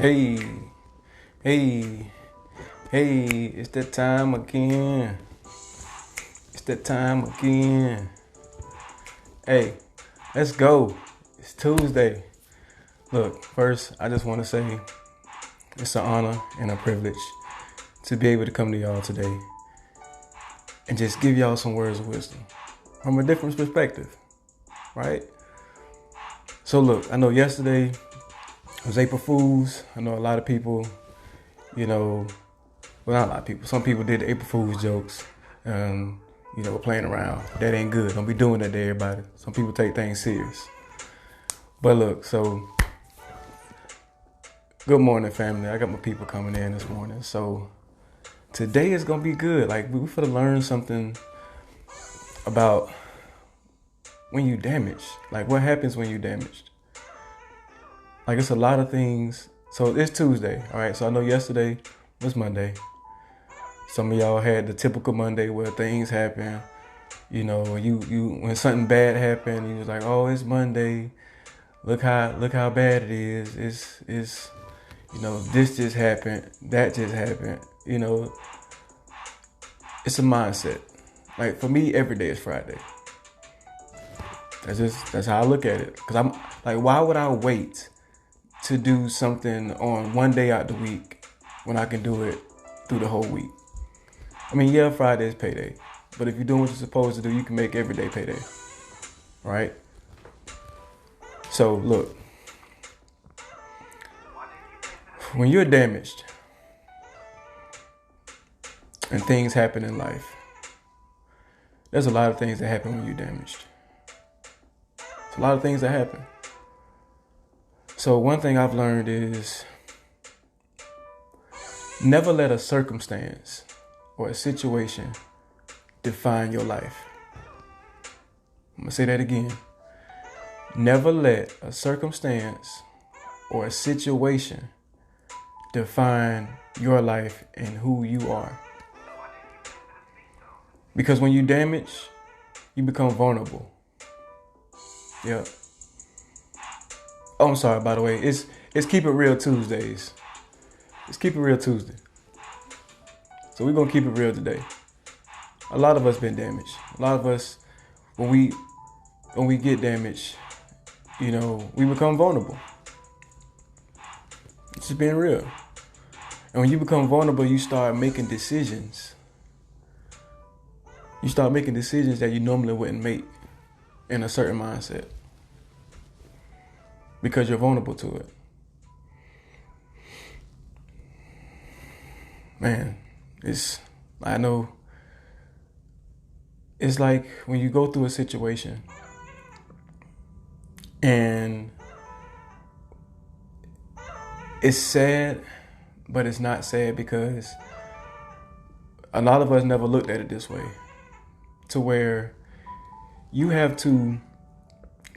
Hey, hey, hey, it's that time again. It's that time again. Hey, let's go. It's Tuesday. Look, first, I just want to say it's an honor and a privilege to be able to come to y'all today and just give y'all some words of wisdom from a different perspective, right? So look, I know yesterday was April Fool's. I know a lot of people, well, not a lot of people. Some people did the April Fool's jokes, were playing around. That ain't good. Don't be doing that to everybody. Some people take things serious. But look, so good morning, family. I got my people coming in this morning. So today is gonna be good. Like we finna learn something about when you damaged. Like what happens when you damaged. Like it's a lot of things. So it's Tuesday, all right? So I know yesterday was Monday. Some of y'all had the typical Monday where things happen. You know, you when something bad happened, you was like, oh, it's Monday. Look how bad it is. It's this just happened, that just happened. It's a mindset. Like for me, every day is Friday. That's how I look at it. Cause I'm like, why would I wait to do something on one day out the week when I can do it through the whole week? I mean, yeah, Friday is payday, but if you're doing what you're supposed to do, you can make every day payday, right? So look, when you're damaged and things happen in life, there's a lot of things that happen when you're damaged. It's a lot of things that happen. So one thing I've learned is never let a circumstance or a situation define your life. I'm gonna say that again. Never let a circumstance or a situation define your life and who you are. Because when you damage, you become vulnerable. Yeah. Oh, I'm sorry, by the way. It's Keep It Real Tuesdays. It's Keep It Real Tuesday. So we're gonna keep it real today. A lot of us been damaged. A lot of us, when we get damaged, we become vulnerable. It's just being real. And when you become vulnerable, you start making decisions. You start making decisions that you normally wouldn't make in a certain mindset. Because you're vulnerable to it. Man, I know it's like when you go through a situation and it's sad, but it's not sad because a lot of us never looked at it this way, to where you have to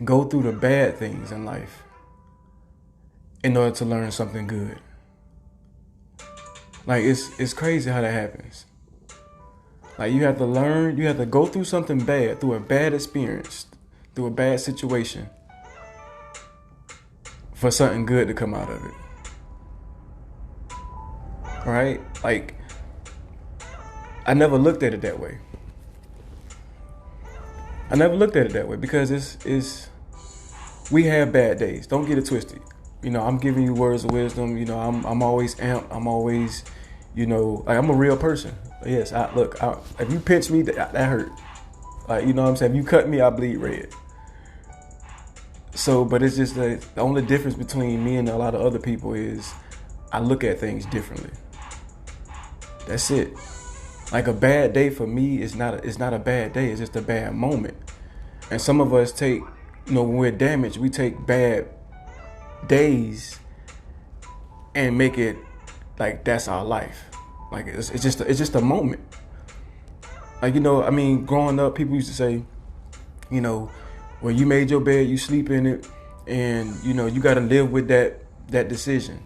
go through the bad things in life in order to learn something good. Like it's crazy how that happens. Like you have to go through something bad, through a bad experience, through a bad situation for something good to come out of it. Right? Like I never looked at it that way. I never looked at it that way because we have bad days. Don't get it twisted. I'm giving you words of wisdom. I'm always amped. I'm always, like I'm a real person. Yes, if you pinch me, that hurt. Like, you know what I'm saying? If you cut me, I bleed red. So, but it's just the only difference between me and a lot of other people is I look at things differently. That's it. Like a bad day for me is not a bad day. It's just a bad moment. And some of us take, when we're damaged, we take bad days and make it like that's our life. Like it's just a moment. Like growing up, people used to say, when you made your bed, you sleep in it, and you got to live with that decision.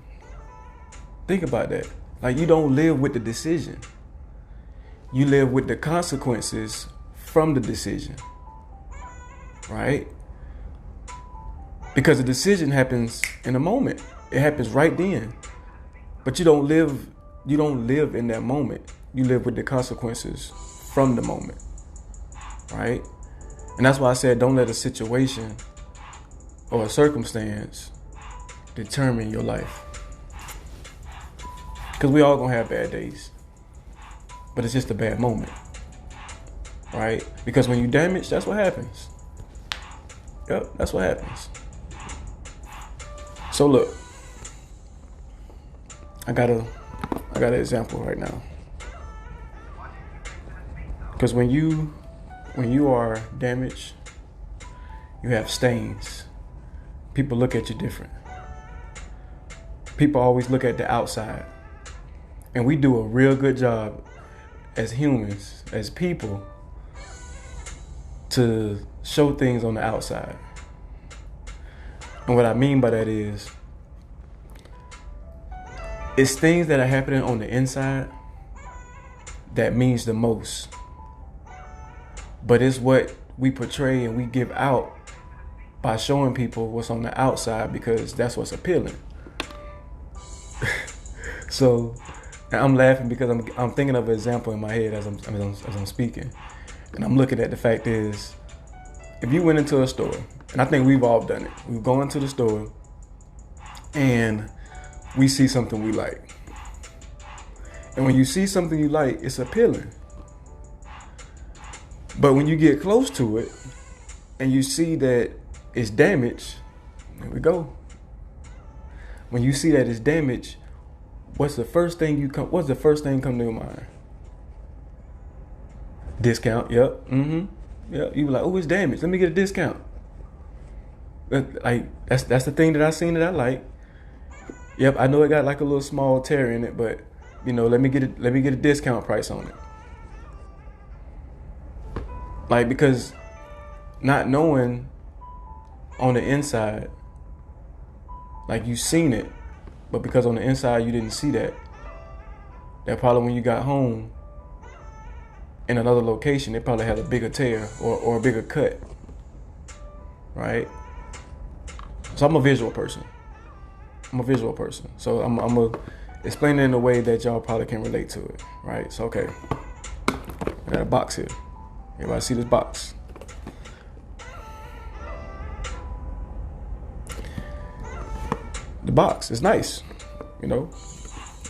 Think about that. Like you don't live with the decision. You live with the consequences from the decision. Right? Because the decision happens in a moment. It happens right then. But you don't live in that moment. You live with the consequences from the moment. Right? And that's why I said don't let a situation or a circumstance determine your life. Because we all gonna have bad days. But it's just a bad moment. Right? Because when you damage, that's what happens. Yep, that's what happens. So look, I got an example right now. Because when you are damaged, you have stains. People look at you different. People always look at the outside. And we do a real good job as humans, as people, to show things on the outside. And what I mean by that is, it's things that are happening on the inside that means the most. But it's what we portray and we give out by showing people what's on the outside, because that's what's appealing. So I'm laughing because I'm thinking of an example in my head as I'm speaking. And I'm looking at the fact is, if you went into a store, and I think we've all done it. We go into the store and we see something we like. And when you see something you like, it's appealing. But when you get close to it and you see that it's damaged, there we go. When you see that it's damaged, what's the first thing come to your mind? Discount, yep. Yep. You be like, oh, it's damaged. Let me get a discount. Like that's the thing that I seen that I like. Yep, I know it got like a little small tear in it, but let me get a discount price on it. Like, because not knowing on the inside, like you seen it, but because on the inside you didn't see that probably when you got home in another location, it probably had a bigger tear or a bigger cut. Right? So I'm a visual person. So I'm going to explain it in a way that y'all probably can relate to it. Right? So, okay. I got a box here. Everybody see this box? The box is nice.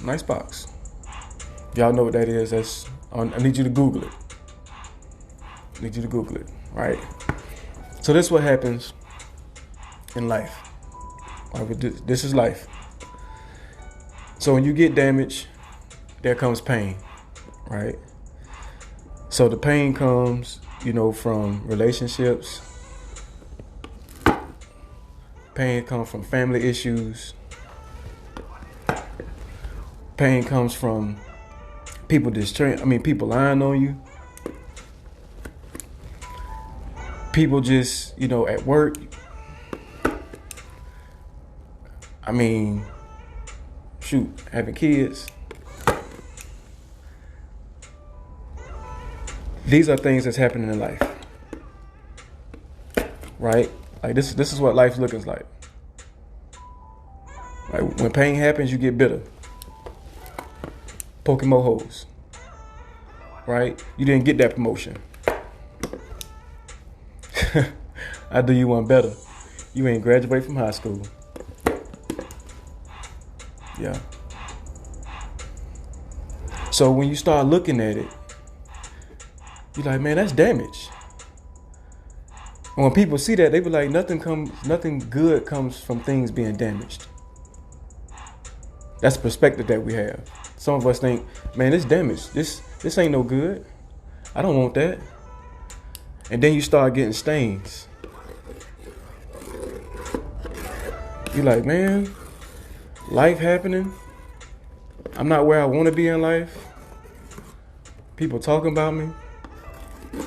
Nice box. If y'all know what that is, I need you to Google it. Right? So this is what happens in life. This is life. So when you get damaged, there comes pain, right? So the pain comes, from relationships. Pain comes from family issues. Pain comes from people people lying on you. People just, at work. Having kids. These are things that's happening in life. Right? Like this is what life looking like. Like when pain happens, you get bitter. Poking more holes. Right? You didn't get that promotion. I do you one better. You ain't graduate from high school. Yeah. So when you start looking at it, you're like, man, that's damage. And when people see that, they be like, nothing good comes from things being damaged. That's the perspective that we have. Some of us think, man, it's damaged. This ain't no good. I don't want that. And then you start getting stains. You're like, man, life happening. I'm not where I want to be in life. People talking about me.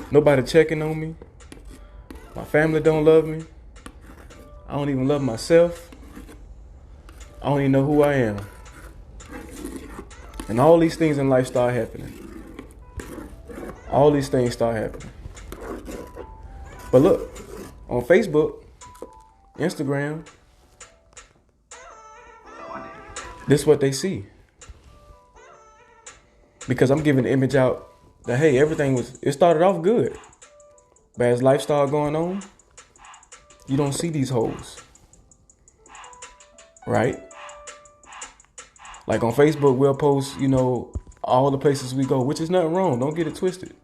Nobody checking on me. My family don't love me. I don't even love myself. I don't even know who I am. And all these things in life start happening. All these things start happening. But look, on Facebook, Instagram, this is what they see. Because I'm giving the image out that, hey, it started off good. But as life started going on, you don't see these holes. Right? Like on Facebook, we'll post, all the places we go, which is nothing wrong. Don't get it twisted.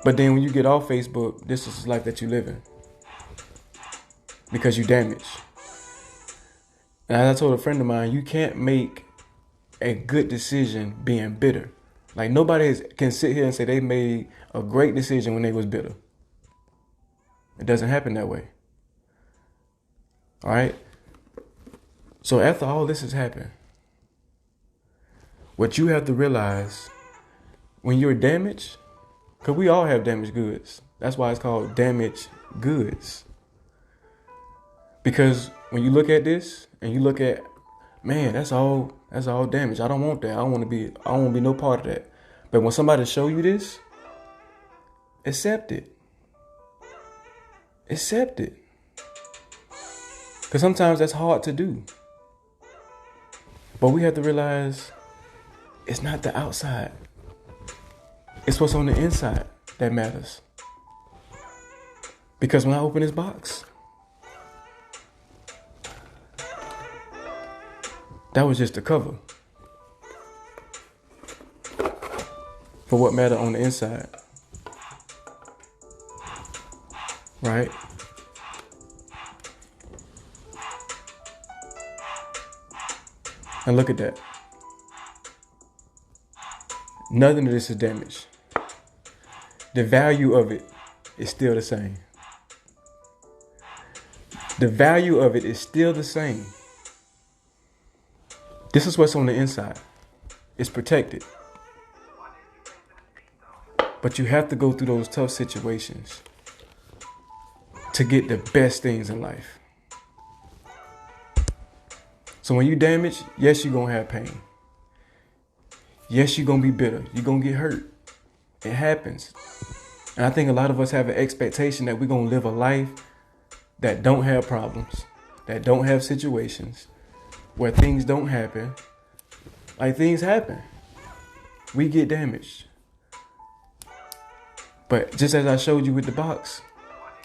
But then when you get off Facebook, this is the life that you live in. Because you damaged. And as I told a friend of mine, you can't make a good decision being bitter. Like nobody can sit here and say they made a great decision when they was bitter. It doesn't happen that way. All right? So after all this has happened, what you have to realize when you're damaged, because we all have damaged goods. That's why it's called damaged goods. Because when you look at this and you look at, man, that's all damage. I don't want that. I don't want to be no part of that. But when somebody show you this, accept it. Accept it. Because sometimes that's hard to do. But we have to realize it's not the outside. It's what's on the inside that matters. Because when I open this box, that was just the cover for what mattered on the inside. Right? And look at that. Nothing of this is damaged. The value of it is still the same. The value of it is still the same. This is what's on the inside. It's protected. But you have to go through those tough situations to get the best things in life. So when you damage, yes, you're going to have pain. Yes, you're going to be bitter. You're going to get hurt. It happens. And I think a lot of us have an expectation that we're going to live a life that don't have problems, that don't have situations, where things don't happen. Like things happen. We get damaged. But just as I showed you with the box,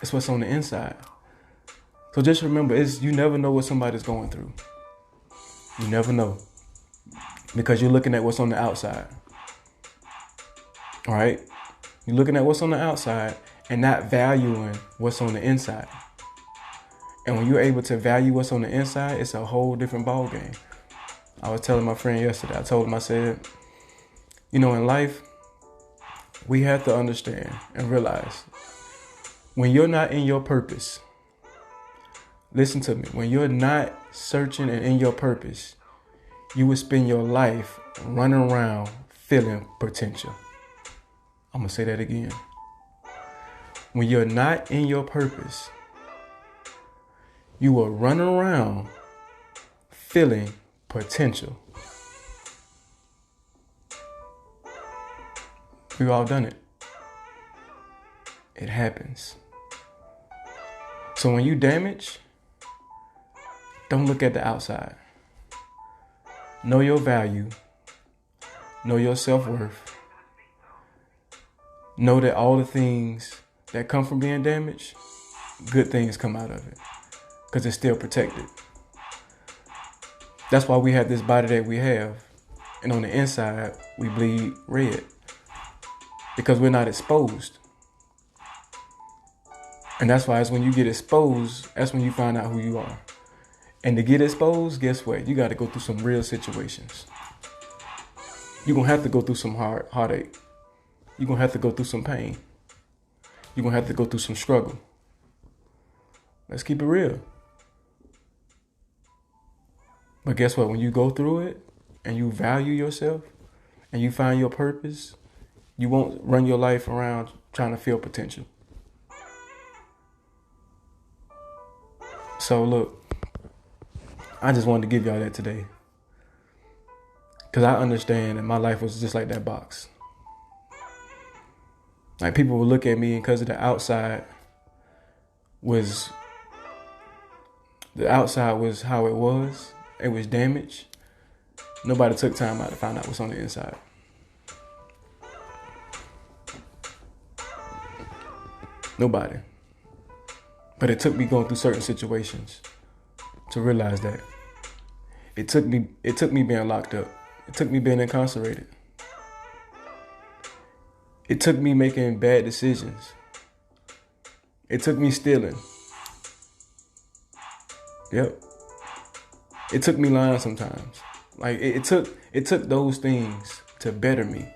it's what's on the inside. So just remember, you never know what somebody's going through. You never know. Because you're looking at what's on the outside. All right? You're looking at what's on the outside and not valuing what's on the inside. And when you're able to value what's on the inside, it's a whole different ballgame. I was telling my friend yesterday, I told him, I said, in life, we have to understand and realize when you're not in your purpose, listen to me, when you're not searching and in your purpose, you will spend your life running around feeling potential. I'm going to say that again. When you're not in your purpose, you will run around feeling potential. We've all done it. It happens. So when you damage, don't look at the outside. Know your value. Know your self-worth. Know that all the things that come from being damaged, good things come out of it. Because it's still protected. That's why we have this body that we have. And on the inside, we bleed red. Because we're not exposed. And that's why it's when you get exposed, that's when you find out who you are. And to get exposed, guess what? You got to go through some real situations. You're going to have to go through some heartache. You're going to have to go through some pain. You're going to have to go through some struggle. Let's keep it real. But guess what? When you go through it and you value yourself and you find your purpose, you won't run your life around trying to feel potential. So look, I just wanted to give y'all that today. Because I understand that my life was just like that box. Like people would look at me and because of the outside was The outside was how it was. It was damaged. Nobody took time out to find out what's on the inside. Nobody. But it took me going through certain situations to realize that. It took me being locked up. It took me being incarcerated. It took me making bad decisions. It took me stealing. Yep. It took me lying sometimes. Like it took those things to better me,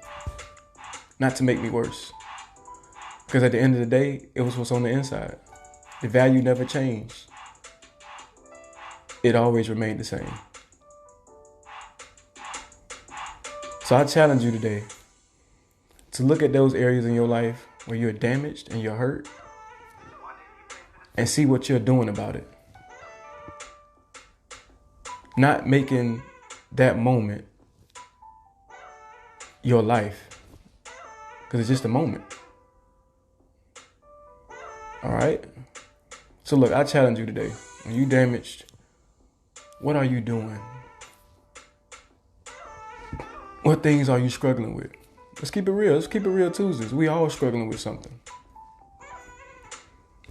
not to make me worse. Because at the end of the day, it was what's on the inside. The value never changed. It always remained the same. So I challenge you today to look at those areas in your life where you're damaged and you're hurt and see what you're doing about it. Not making that moment your life, because it's just a moment. All right? So look, I challenge you today. When you damaged, what are you doing? What things are you struggling with? Let's keep it real. Let's keep it real Tuesdays. We all struggling with something.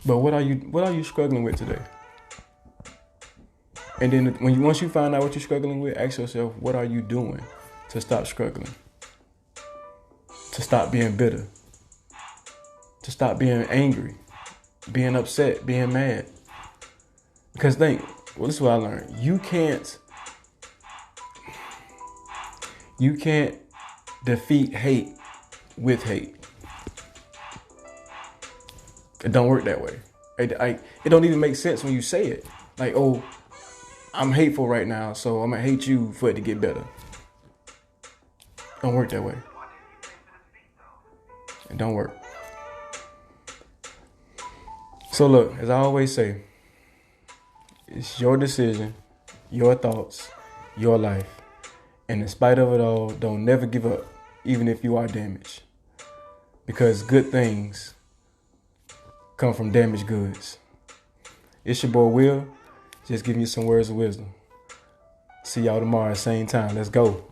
But what are you struggling with today? And then once you find out what you're struggling with, ask yourself, what are you doing to stop struggling? To stop being bitter? To stop being angry? Being upset? Being mad? Because this is what I learned. You can't defeat hate with hate. It don't work that way. It don't even make sense when you say it. Like, oh, I'm hateful right now, so I'm gonna hate you for it to get better. Don't work that way. It don't work. So look, as I always say, it's your decision, your thoughts, your life. And in spite of it all, don't never give up, even if you are damaged. Because good things come from damaged goods. It's your boy Will, just giving you some words of wisdom. See y'all tomorrow, same time. Let's go.